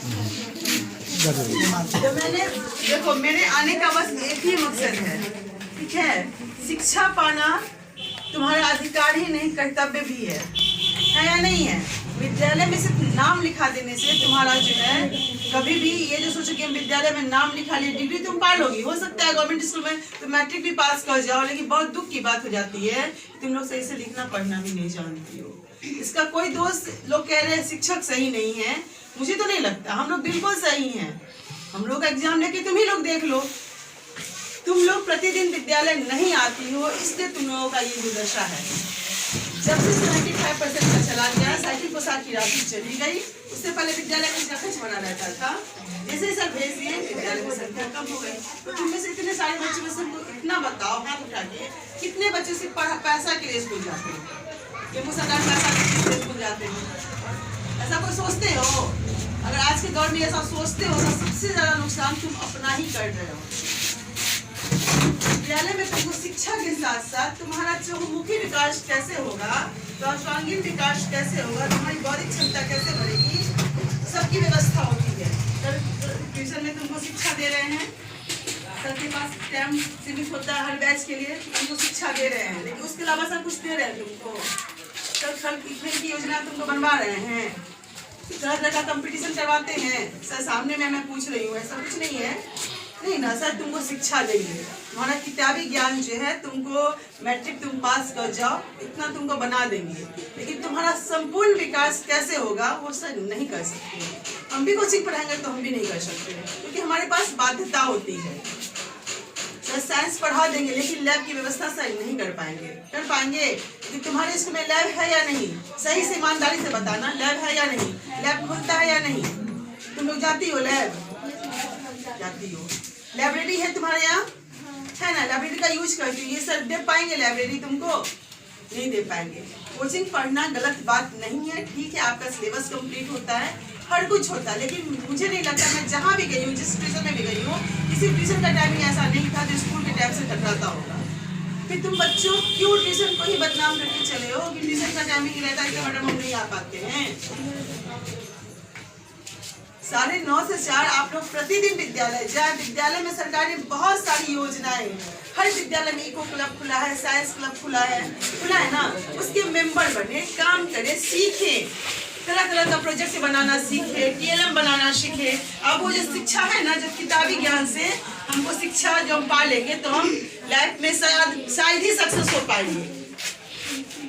तो मैंने देखो, मेरे आने का बस एक ही मकसद है, ठीक है? शिक्षा पाना तुम्हारा अधिकार ही नहीं, कर्तव्य भी है या नहीं है? विद्यालय में सिर्फ नाम लिखा देने से तुम्हारा जो है, कभी भी ये जो सोचो कि हम विद्यालय में नाम लिखा लिए डिग्री तुम पा लोगी, हो सकता है गवर्नमेंट स्कूल में तो मैट्रिक भी पास कर जाओ, लेकिन बहुत दुख की बात हो जाती है तुम लोग सही से लिखना पढ़ना भी नहीं जानती हो। इसका कोई दोष, लोग कह रहे हैं शिक्षक सही नहीं है, मुझे तो नहीं लगता, हम लोग बिल्कुल सही हैं। हम लोग एग्जाम लेके तुम ही लोग देख लो, तुम लोग प्रतिदिन विद्यालय नहीं आती हो, इसलिए तुम लोगों का ये दुर्दशा है। जब से 75% का चला गया, साइकिल पोशाक की राशि चली गई, उससे पहले विद्यालय में खर्च बना रहता था, जैसे ही सर भेज दिए विद्यालय में संख्या कम हो गई। तो तुम में से इतने सारे बच्चे में से इतना बताओ हाथ उठा के, कितने बच्चे सिर्फ पैसा के लिए स्कूल जाते हैं? ये सरकार पैसा के लिए स्कूल जाते हैं, ऐसा कोई सोचते हो? अगर आज के दौर में ऐसा सोचते हो तो सबसे ज्यादा नुकसान तुम अपना ही कर रहे हो। विद्यालय में तुमको शिक्षा के साथ साथ तुम्हारा चहुमुखी विकास कैसे होगा, सर्वांगीण विकास कैसे होगा, तुम्हारी बौद्धिक क्षमता कैसे बढ़ेगी, सबकी व्यवस्था होती है। ट्यूशन में तुमको शिक्षा दे रहे हैं, सबके पास टाइम सीमित होता है हर बैच के लिए, तुमको शिक्षा दे रहे हैं, लेकिन उसके अलावा सब कुछ दे रहे हैं तुमको। सर खेल की योजना तुमको बनवा रहे हैं, तरह तरह का कंपटीशन करवाते हैं। सर सामने मैं पूछ रही हूँ, ऐसा कुछ नहीं है, नहीं ना सर, तुमको शिक्षा देंगे, तुम्हारा किताबी ज्ञान जो है, तुमको मैट्रिक तुम पास कर जाओ, इतना तुमको बना देंगे, लेकिन तुम्हारा संपूर्ण विकास कैसे होगा वो सर नहीं कर सकते। हम भी कोचिंग पढ़ाएंगे तो हम भी नहीं कर सकते, क्योंकि हमारे पास बाध्यता होती है। सर साइंस पढ़ा देंगे, लेकिन लैब की व्यवस्था सही नहीं कर पाएंगे कि तुम्हारे स्कूल में लैब है या नहीं, सही से ईमानदारी से बताना, लैब है या नहीं, लैब खुलता है या नहीं, तुम लोग जाती हो लैब? जाती हो। लाइब्रेरी है तुम्हारे यहाँ, है ना? लाइब्रेरी का यूज करती हो, ये सर दे पाएंगे लाइब्रेरी तुमको? नहीं दे पाएंगे। कोचिंग पढ़ना गलत बात नहीं है, ठीक है, आपका सिलेबस कंप्लीट होता है, हर कुछ होता है, लेकिन मुझे नहीं लगता, मैं जहाँ भी गई हूँ, जिस ट्यूशन में भी गई हूँ, किसी ट्यूशन का टाइमिंग ऐसा नहीं था जो स्कूल के टाइम से टकराता होगा। फिर तुम बच्चों क्यों ट्यूशन को ही बदनाम करके चले हो कि ट्यूशन का टाइमिंग रहता है कि मैडम हम नहीं आ पाते हैं? 9:30 से 4 आप लोग प्रतिदिन विद्यालय जाए। विद्यालय में सरकार ने बहुत सारी योजनाएं, हर विद्यालय में इको क्लब खुला है, साइंस क्लब खुला है ना, उसके मेंबर बने, काम करें, सीखे, तरह तरह का प्रोजेक्ट बनाना सीखे, TLM बनाना सीखे। अब वो जो शिक्षा है ना, जो किताबी ज्ञान से हमको शिक्षा जो हम पा लेंगे तो हम लाइफ में शायद ही सक्सेस हो पाएंगे।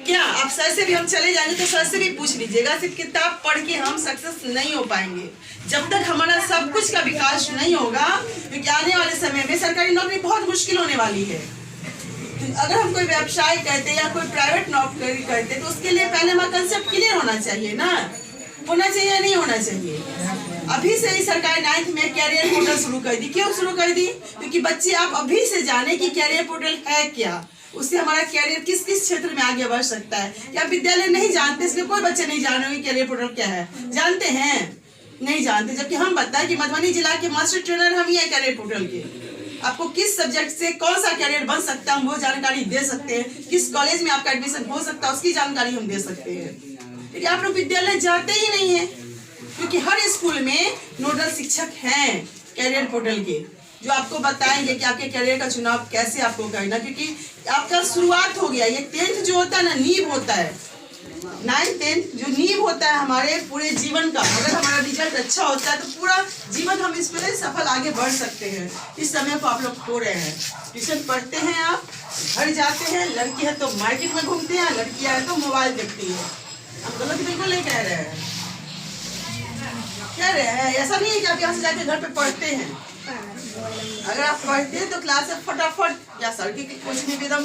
क्या आप सर से भी हम चले जाएंगे तो सर से भी पूछ लीजिएगा, सिर्फ किताब पढ़ के हम सक्सेस नहीं हो पाएंगे। जब तक हमारा सब कुछ का विकास नहीं होगा, क्योंकि आने वाले समय में सरकारी नौकरी बहुत मुश्किल होने वाली है। तो अगर हम कोई व्यवसाय करते या कोई प्राइवेट नौकरी करते तो उसके लिए पहले हमारा कंसेप्ट क्लियर होना चाहिए ना, होना चाहिए या नहीं होना चाहिए? अभी से ही सरकार 9th में कैरियर पोर्टल शुरू कर दी। क्यों शुरू कर दी? क्योंकि बच्चे आप अभी से जाने कि कैरियर पोर्टल है क्या, उससे हमारा कैरियर किस किस क्षेत्र में आगे बढ़ सकता है। क्या विद्यालय नहीं जानते? इसलिए कोई बच्चे नहीं जान रहे कैरियर पोर्टल क्या है, जानते हैं? नहीं जानते। जबकि हम बताएं कि मधुबनी जिला के मास्टर ट्रेनर हम ही है कैरियर पोर्टल के। आपको किस सब्जेक्ट से कौन सा कैरियर बन सकता है हम वो जानकारी दे सकते हैं, किस कॉलेज में आपका एडमिशन हो सकता है उसकी जानकारी हम दे सकते हैं। लेकिन आप लोग विद्यालय जाते ही नहीं है, क्योंकि हर स्कूल में नोडल शिक्षक हैं कैरियर पोर्टल के, जो आपको बताएंगे कि आपके करियर का चुनाव कैसे आपको करना, क्योंकि आपका शुरुआत हो गया। ये 10th जो होता है ना, नींव होता है, 9th 10th जो नींव होता है हमारे पूरे जीवन का। अगर हमारा रिजल्ट अच्छा होता है तो पूरा जीवन हम इस पर सफल आगे बढ़ सकते हैं। इस समय को आप लोग खो रहे हैं। ट्यूशन पढ़ते हैं, आप घर जाते हैं, लड़की है तो मार्केट में घूमते हैं, लड़कियां है तो मोबाइल देखती है। हम गलत बिल्कुल नहीं कह रहे हैं, कह रहे हैं ऐसा नहीं है कि आप यहाँ से जाके घर पे पढ़ते हैं। अगर आप पढ़ते हैं तो क्लास में फटाफट या सर की कोचिंग में एकदम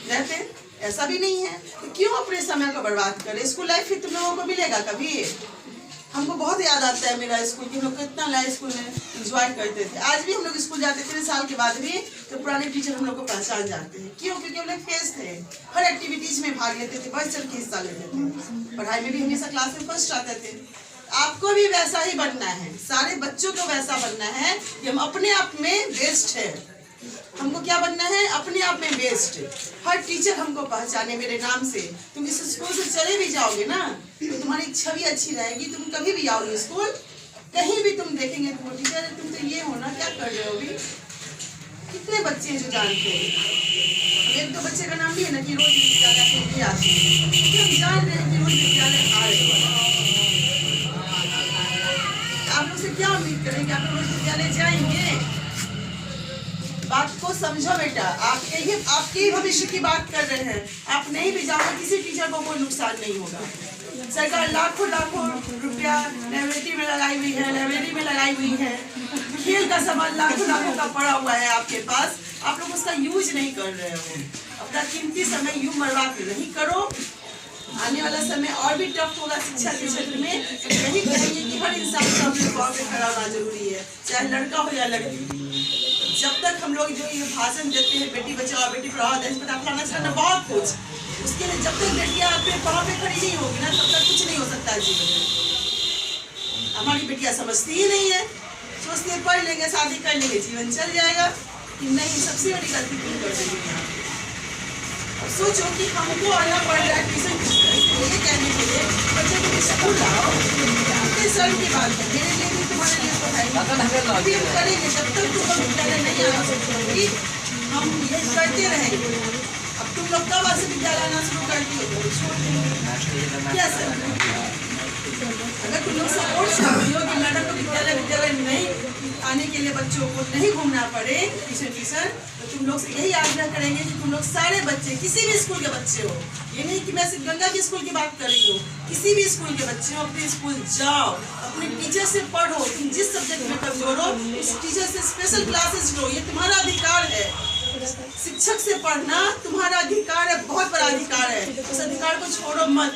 रहते हैं, ऐसा भी नहीं है। तो क्यों अपने समय को बर्बाद करें? स्कूल लाइफ फिर तुम लोगों को मिलेगा कभी? हमको बहुत याद आता है मेरा स्कूल की, हम लोग कितना लाइफ स्कूल में एंजॉय करते थे। आज भी हम लोग स्कूल जाते थे 3 साल के बाद भी, तो पुराने टीचर हम लोग को पहचान जाते हैं। क्यों? क्योंकि हम लोग फेस थे, हर एक्टिविटीज में भाग लेते थे, बढ़ चढ़ के हिस्सा लेते थे, पढ़ाई में भी हमेशा क्लास में फर्स्ट आते थे। आपको भी वैसा ही बनना है, सारे बच्चों को वैसा बनना है कि हम अपने आप में बेस्ट है। हमको क्या बनना है? अपने आप में बेस्ट। हर टीचर हमको पहचाने मेरे नाम से। तुम इस स्कूल से चले भी जाओगे ना तो तुम्हारी छवि अच्छी रहेगी, तुम कभी भी आओगे स्कूल कहीं भी तुम देखेंगे तो टीचर तुम तो ये हो ना, क्या कर रहे हो अभी। कितने बच्चे हैं जो जानते हैं। एक दो बच्चे का नाम भी है ना कि रोज विद्यालय के लिए आते हैं, क्योंकि हम जान रहे हैं कि रोज विद्यालय आ रहे हैं। आप लोग से क्या उम्मीद करें कि आप लोग रोज विद्यालय जाएंगे। बात को समझो बेटा, आपके ही भविष्य की बात कर रहे हैं। आप नहीं भी जाओगे, किसी टीचर को कोई नुकसान नहीं होगा। सरकार लाखों लाखों रुपया लाइब्रेरी में लगाई हुई है, लाइब्रेरी में लगाई हुई है। खेल का सामान लाखों लाखों का पड़ा हुआ है आपके पास, आप लोग उसका यूज नहीं कर रहे हो। अपना कीमती समय यूं बर्बाद नहीं करो। आने वाला समय और भी टफ होगा शिक्षा के क्षेत्र में। यही कहेंगे कि हर इंसान को अपने पाँव पे खड़ा होना जरूरी है, चाहे लड़का हो या लड़की। जब तक हम लोग जो ये भाषण देते हैं बेटी बचाओ बेटी पढ़ाओ देश पर फलाना करना बहुत कुछ, उसके लिए जब तक बेटियां अपने पाँव पे खड़ी नहीं होगी ना, तब तक कुछ नहीं हो सकता जीवन में। हमारी बेटियां समझती ही नहीं है, सोचते हैं पढ़ लेंगे शादी कर लेंगे जीवन चल जाएगा। कि नहीं, सबसे बड़ी गलती तुम कर रही है। अब सोचो कि हमको आना पड़ रहा है ट्यूशन ये कहने के लिए बच्चे को स्कूल लाओ, इतने शर्म की बात है। मेरे लिए भी तुम्हारे लिए अभी हम करेंगे जब तक तुम लोग विद्यालय नहीं आना सोचोगी, हम ये करते रहेंगे। अब तुम लोग कब से विद्यालय आना शुरू करती हो तो छोड़ देंगे क्या सर। अगर तुम लोग सपोर्ट करती हो कि मैडम को विद्यालय नहीं आने के लिए बच्चों को नहीं घूमना पड़े ट्यूशन, तो तुम लोग से यही आग्रह करेंगे कि तुम लोग सारे बच्चे, किसी भी स्कूल के बच्चे हो, ये नहीं कि मैं सिर्फ गंगा की स्कूल की बात कर रही हूँ, किसी भी स्कूल के बच्चे हो, अपने स्कूल जाओ, अपने टीचर से पढ़ो। तुम जिस सब्जेक्ट में कमजोर हो उस टीचर से स्पेशल क्लासेस लो, ये तुम्हारा अधिकार है। शिक्षक से पढ़ना तुम्हारा अधिकार है, बहुत बड़ा अधिकार है। उस अधिकार को छोड़ो मत।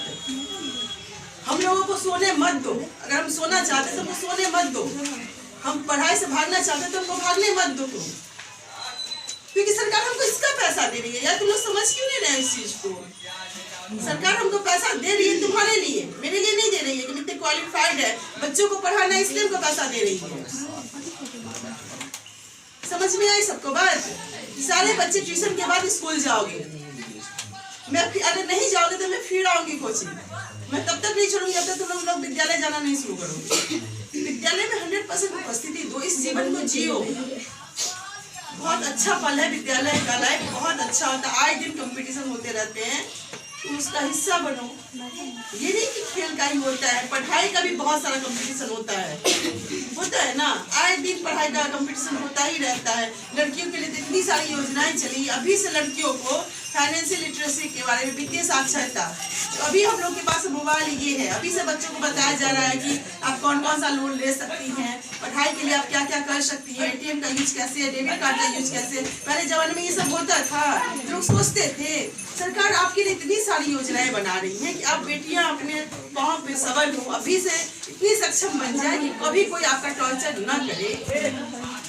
हम लोगों को सोने मत दो। अगर हम सोना चाहते तो हमको सोने मत दो। हम पढ़ाई से भागना चाहते तो हमको भागने मत दो तुम, क्योंकि सरकार हमको इसका पैसा दे रही है। यार तुम लोग समझ क्यों नहीं रहे इस चीज को। सरकार हमको पैसा दे रही है तुम्हारे लिए, मेरे लिए नहीं दे रही है कि इतने क्वालिफाइड है बच्चों को पढ़ाना, इसलिए हमको पैसा दे रही है। समझ में आई सबको बात। सारे बच्चे ट्यूशन के बाद स्कूल जाओगे, मैं अगर नहीं जाओगे तो मैं फिर आऊंगी कोचिंग। मैं तब तक नहीं छोड़ूंगी जब तक तुम लोग विद्यालय जाना नहीं शुरू करोगे। विद्यालय में 100% उपस्थिति दो, इस जीवन को जियो। बहुत अच्छा पल है विद्यालय का, लाइफ बहुत अच्छा होता है। आए दिन कंपटीशन होते रहते हैं, तुम उसका हिस्सा बनो। ये नहीं कि खेल का ही होता है, पढ़ाई का भी बहुत सारा कंपटीशन होता है ना। आए दिन पढ़ाई का कंपटीशन होता ही रहता है। लड़कियों के लिए तो इतनी सारी योजनाएं चली, अभी से लड़कियों को फाइनेंशियल लिटरेसी के बारे में, वित्तीय साक्षरता, तो अभी हम लोग के पास मोबाइल ये है, अभी से बच्चों को बताया जा रहा है कि आप कौन कौन सा लोन ले सकती हैं, पढ़ाई के लिए आप क्या क्या कर सकती हैं, एटीएम का यूज कैसे है, डेबिट कार्ड का यूज कैसे। पहले जमाने में ये सब होता था, लोग सोचते थे। सरकार आपके लिए इतनी सारी योजनाएं बना रही है कि आप बेटियां अपने पाँव पे सबल हो, अभी से इतनी सक्षम बन जाए कि कभी कोई आपका टॉर्चर न करे।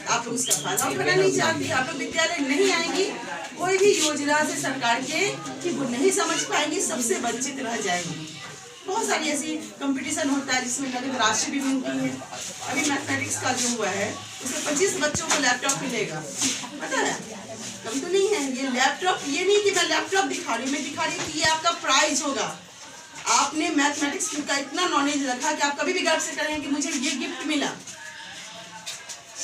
आप लोग उसका फायदा उठाना नहीं चाहती, आप लोग विद्यालय नहीं आएंगी, कोई भी योजना से सरकार के कि वो नहीं समझ पाएंगी, सबसे वंचित रह जाएंगी। बहुत सारी ऐसी कंपटीशन होता है जिसमें नगद राशि भी मिलती है। अभी मैथमेटिक्स का जो हुआ है उसमें 25 बच्चों को लैपटॉप मिलेगा, पता है, कम तो नहीं है ये लैपटॉप। ये नहीं कि मैं लैपटॉप दिखा रही हूँ, मैं दिखा रही हूँ कि ये आपका प्राइज होगा। आपने मैथमेटिक्स का इतना नॉलेज रखा कि आप कभी भी गर्व से करेंगे कि मुझे ये गिफ्ट मिला।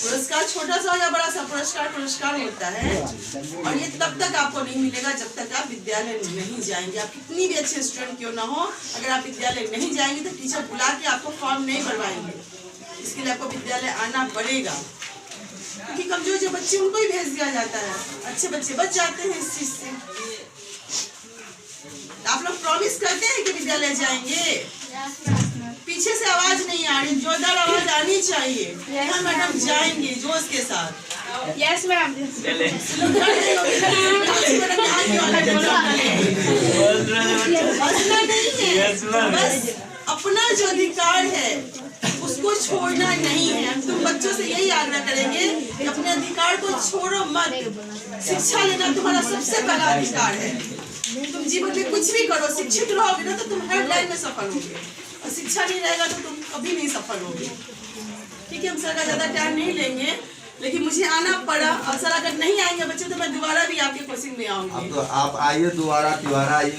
पुरस्कार छोटा सा या बड़ा सा पुरस्कार होता है, और ये तब तक आपको नहीं मिलेगा जब तक आप विद्यालय नहीं जाएंगे। आप कितनी भी अच्छे स्टूडेंट क्यों ना हो, अगर आप विद्यालय नहीं जाएंगे तो टीचर बुला के आपको फॉर्म नहीं भरवाएंगे। इसके लिए आपको विद्यालय आना पड़ेगा, क्योंकि कमजोर जो बच्चे उनको ही भेज दिया जाता है, अच्छे बच्चे बच जाते हैं इस चीज से। आप लोग प्रॉमिस करते हैं कि विद्यालय जाएंगे। पीछे से आवाज नहीं आ रही, जोरदार आवाज आनी चाहिए। हाँ मैडम जाएंगे जोश के साथ। Yes ma'am. बस अपना जो अधिकार है उसको छोड़ना नहीं है। तुम बच्चों से यही आग्रह करेंगे कि अपने अधिकार को छोड़ो मत। शिक्षा लेना तुम्हारा सबसे पहला अधिकार है। तुम जीवन में कुछ भी करो, शिक्षित रहोगे ना तो तुम हर लाइन में सफल होगे, और शिक्षा नहीं रहेगा तो तुम कभी नहीं सफल होगे। ठीक है, हम सर का ज्यादा टाइम नहीं लेंगे, लेकिन मुझे आना पड़ा, और सर अगर नहीं आएंगे बच्चे तो मैं दोबारा भी आपके कोचिंग में आऊंगी। अब तो आप आइए दोबारा आइए।